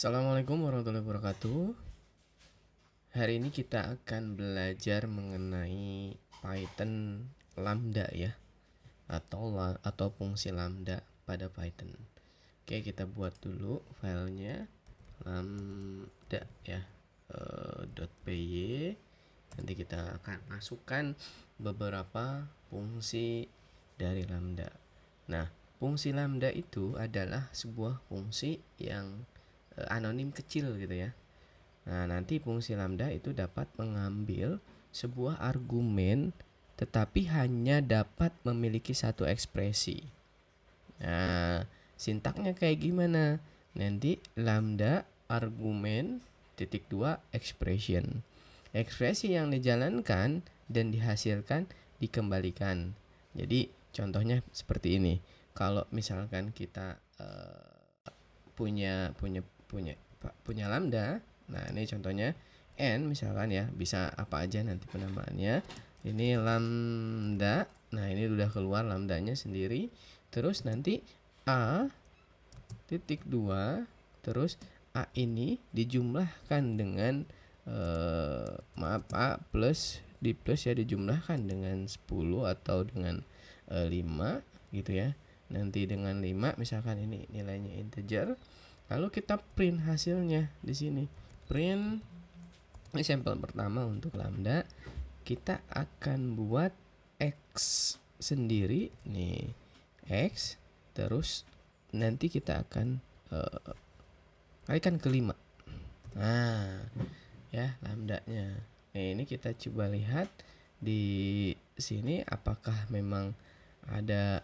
Assalamualaikum warahmatullahi wabarakatuh. Hari ini kita akan belajar mengenai Python lambda ya, atau fungsi lambda pada Python. Oke, kita buat dulu filenya lambda ya, .py. Nanti kita akan masukkan beberapa fungsi dari lambda. Nah, fungsi lambda itu adalah sebuah fungsi yang anonim kecil gitu ya. Nah, nanti fungsi lambda itu dapat mengambil sebuah argumen tetapi hanya dapat memiliki satu ekspresi. Nah, sintaknya kayak gimana? Nanti lambda argumen titik 2 expression. Ekspresi yang dijalankan dan dihasilkan dikembalikan. Jadi contohnya seperti ini. Kalau misalkan kita punya lambda, nah ini contohnya n misalkan ya, bisa apa aja nanti penamaannya. Ini lambda, nah ini udah keluar lambdanya sendiri. Terus nanti a titik 2, terus a ini dijumlahkan dengan a plus di plus ya, dijumlahkan dengan 10 atau dengan 5 gitu ya. Nanti dengan 5 misalkan ini nilainya integer. Lalu kita print hasilnya di sini. Print ini sampel pertama untuk lambda. Kita akan buat x sendiri nih. X, terus nanti kita akan kalikan ke 5. Nah, ya lambdanya. Nah, ini kita coba lihat di sini apakah memang ada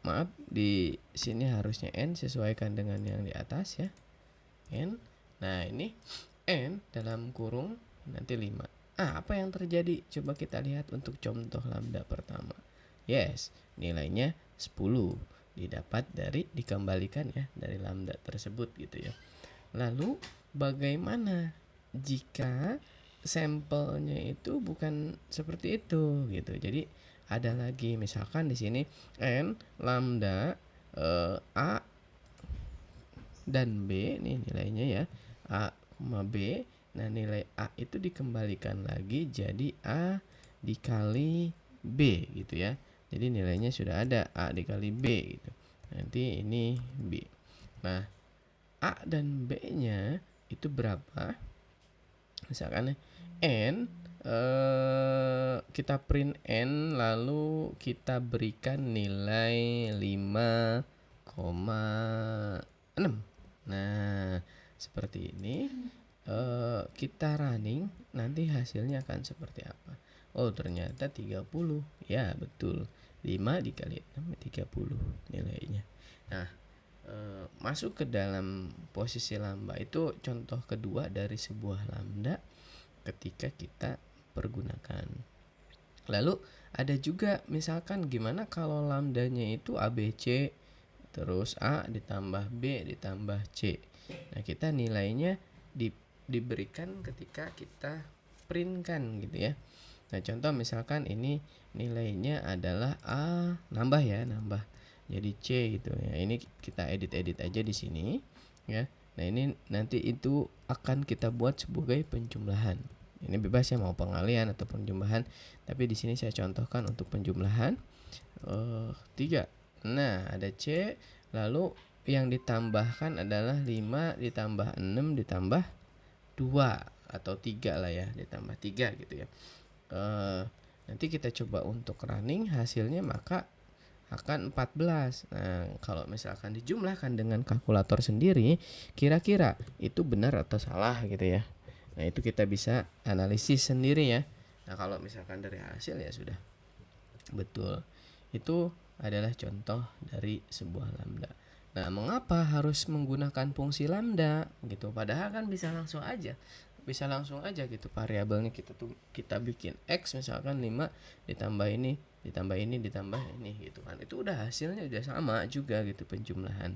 maaf, di sini harusnya n sesuaikan dengan yang di atas ya. N. Nah, ini n dalam kurung nanti 5. Apa yang terjadi? Coba kita lihat untuk contoh lambda pertama. Yes, nilainya 10 didapat dari dikembalikan ya dari lambda tersebut gitu ya. Lalu bagaimana jika sampelnya itu bukan seperti itu gitu. Jadi ada lagi misalkan di sini n lambda a dan b, nih nilainya ya, a, b. Nah, nilai a itu dikembalikan lagi jadi a dikali b gitu ya. Jadi nilainya sudah ada a dikali b gitu. Nanti ini b. Nah, a dan b-nya itu berapa? Misalkan n, kita print n lalu kita berikan nilai 5,6. Nah, seperti ini. Kita running, nanti hasilnya akan seperti apa? Oh, ternyata 30. Ya, betul. 5 dikali 6 30 nilainya. Nah, masuk ke dalam posisi lambda itu contoh kedua dari sebuah lambda ketika kita pergunakan. Lalu ada juga misalkan gimana kalau lambdanya itu ABC, terus A ditambah B ditambah C. Nah, kita nilainya diberikan ketika kita printkan gitu ya. Nah, contoh misalkan ini nilainya adalah A, nambah ya, nambah jadi C gitu ya. Ini kita edit aja di sini ya. Nah, ini nanti itu akan kita buat sebagai penjumlahan. Ini bebas ya, mau pengalihan atau penjumlahan, tapi di sini saya contohkan untuk penjumlahan 3. Nah, ada C, lalu yang ditambahkan adalah 5 ditambah 6 ditambah 2 atau 3 lah ya, ditambah 3 gitu ya. Nanti kita coba untuk running, hasilnya maka akan 14. Nah, kalau misalkan dijumlahkan dengan kalkulator sendiri, kira-kira itu benar atau salah gitu ya. Nah, itu kita bisa analisis sendiri ya. Nah, kalau misalkan dari hasil ya sudah betul. Itu adalah contoh dari sebuah lambda. Nah, mengapa harus menggunakan fungsi lambda gitu? Padahal kan bisa langsung aja gitu variabelnya kita bikin x misalkan 5 ditambah ini ditambah ini ditambah ini gitu kan. Itu udah hasilnya udah sama juga gitu penjumlahan.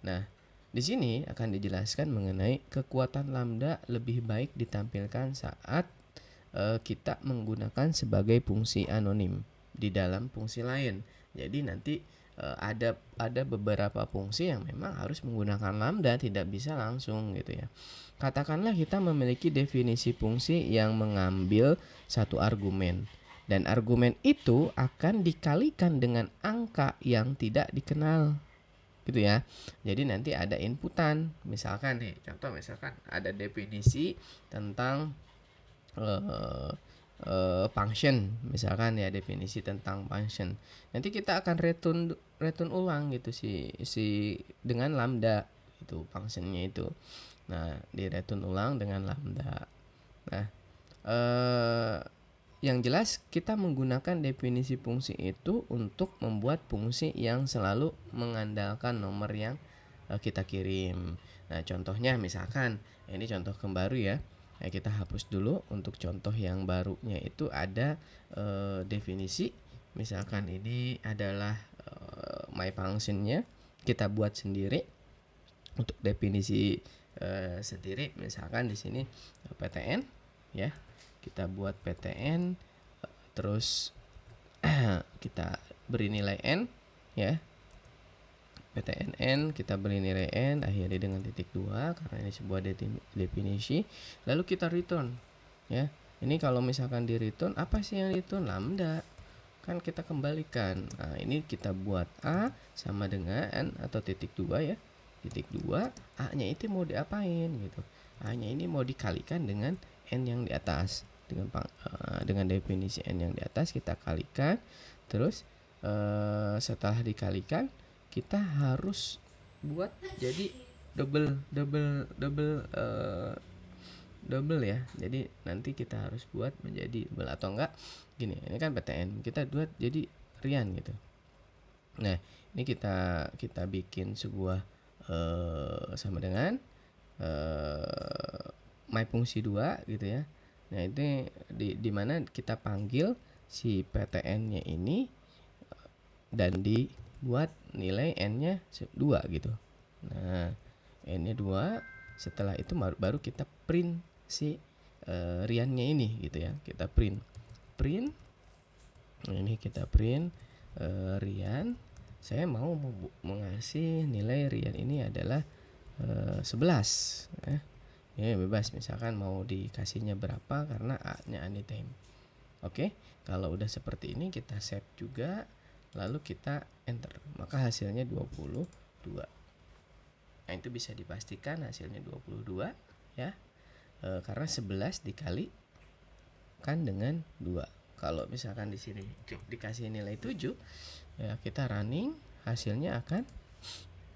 Nah, di sini akan dijelaskan mengenai kekuatan lambda lebih baik ditampilkan saat kita menggunakan sebagai fungsi anonim di dalam fungsi lain. Jadi nanti ada beberapa fungsi yang memang harus menggunakan lambda, tidak bisa langsung gitu ya. Katakanlah kita memiliki definisi fungsi yang mengambil satu argumen, dan argumen itu akan dikalikan dengan angka yang tidak dikenal gitu ya. Jadi nanti ada inputan, misalkan nih contoh, misalkan ada definisi tentang eh, function, misalkan ya, definisi tentang function. Nanti kita akan return ulang gitu si dengan lambda itu functionnya itu. Nah, di return ulang dengan lambda. Nah, yang jelas kita menggunakan definisi fungsi itu untuk membuat fungsi yang selalu mengandalkan nomor yang kita kirim. Nah, contohnya misalkan ini contoh baru ya. Nah, kita hapus dulu. Untuk contoh yang barunya itu ada definisi. Misalkan ini adalah my function-nya, kita buat sendiri untuk definisi sendiri. Misalkan di sini PTN ya. Kita buat PTN, terus kita beri nilai n ya. PTNN kita beri nilai n, akhiri dengan titik 2 karena ini sebuah definisi. Lalu kita return ya. Ini kalau misalkan di return, apa sih yang return? Lambda. Kan kita kembalikan. Nah, ini kita buat a sama dengan atau titik 2 ya. Titik 2, a-nya itu mau diapain gitu. A-nya ini mau dikalikan dengan n yang di atas. Dengan definisi n yang di atas kita kalikan. Terus setelah dikalikan, kita harus buat jadi double ya. Jadi nanti kita harus buat menjadi double, atau enggak gini, ini kan PTN, kita buat jadi Rian gitu. Nah, ini kita bikin sebuah sama dengan my fungsi 2 gitu ya. Nah, itu di mana kita panggil si PTN-nya ini dan dibuat nilai n-nya 2 gitu. Nah, n-nya 2, setelah itu baru kita print si Rian-nya ini gitu ya. Kita print. Nah, ini kita print Rian. Saya mau mengasih nilai Rian ini adalah 11 ya. Ini bebas, misalkan mau dikasihnya berapa karena a-nya anytime. Oke, kalau udah seperti ini kita save juga, lalu kita enter, maka hasilnya 22. Nah, itu bisa dipastikan hasilnya 22 ya. Karena 11 dikalikan dengan 2. Kalau misalkan di sini dikasih nilai 7, ya kita running, hasilnya akan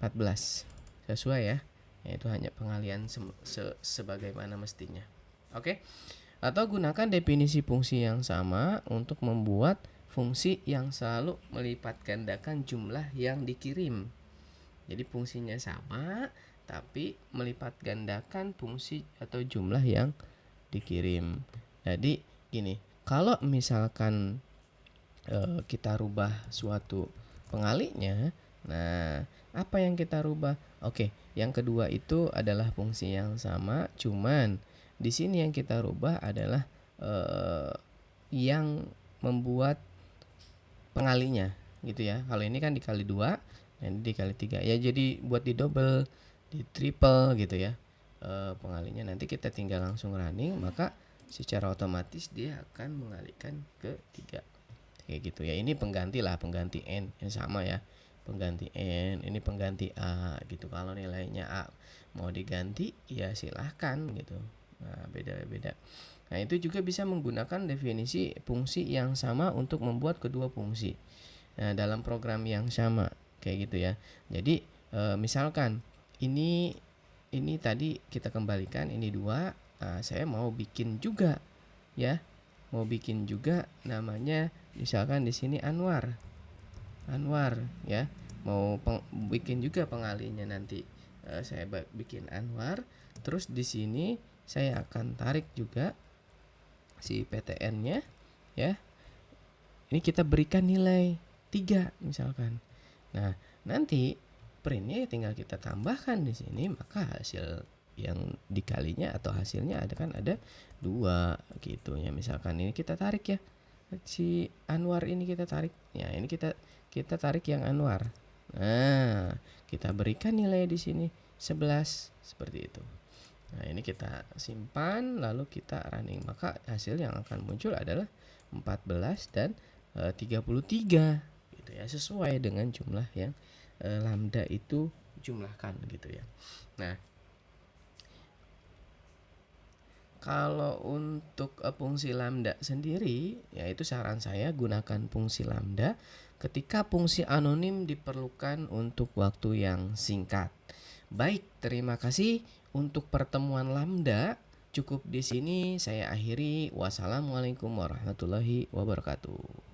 14. Sesuai ya. Itu hanya pengalian sebagaimana mestinya. Oke. Atau gunakan definisi fungsi yang sama untuk membuat fungsi yang selalu melipat gandakan jumlah yang dikirim. Jadi fungsinya sama, tapi melipat gandakan fungsi atau jumlah yang dikirim. Jadi gini, kalau misalkan kita rubah suatu pengalinya, nah apa yang kita rubah? Oke, yang kedua itu adalah fungsi yang sama, cuman di sini yang kita rubah adalah yang membuat pengalinya gitu ya. Kalau ini kan dikali 2, ini dikali 3 ya, jadi buat di double, di triple gitu ya. Pengalinya nanti kita tinggal langsung running, maka secara otomatis dia akan mengalihkan ke 3 kayak gitu ya. Ini pengganti n yang sama ya, pengganti n, ini pengganti a gitu. Kalau nilainya a mau diganti ya silahkan gitu. Nah, beda-beda. Nah, itu juga bisa menggunakan definisi fungsi yang sama untuk membuat kedua fungsi. Nah, dalam program yang sama kayak gitu ya. Jadi misalkan ini tadi kita kembalikan, ini 2. Nah, saya mau bikin juga ya. Mau bikin juga namanya misalkan di sini Anwar ya. Mau bikin juga pengalinya nanti. Saya bikin Anwar, terus di sini saya akan tarik juga si PTN-nya ya. Ini kita berikan nilai 3 misalkan. Nah, nanti printnya tinggal kita tambahkan di sini, maka hasil yang dikalinya atau hasilnya ada 2 gitu ya. Misalkan ini kita tarik ya. si Anwar ini kita tarik. Ya, ini kita tarik yang Anwar. Nah, kita berikan nilai di sini 11 seperti itu. Nah, ini kita simpan lalu kita running. Maka hasil yang akan muncul adalah 14 dan 33 gitu ya, sesuai dengan jumlah yang lambda itu jumlahkan gitu ya. Nah, kalau untuk fungsi lambda sendiri, yaitu saran saya gunakan fungsi lambda ketika fungsi anonim diperlukan untuk waktu yang singkat. Baik, terima kasih untuk pertemuan lambda. Cukup di sini saya akhiri. Wassalamualaikum warahmatullahi wabarakatuh.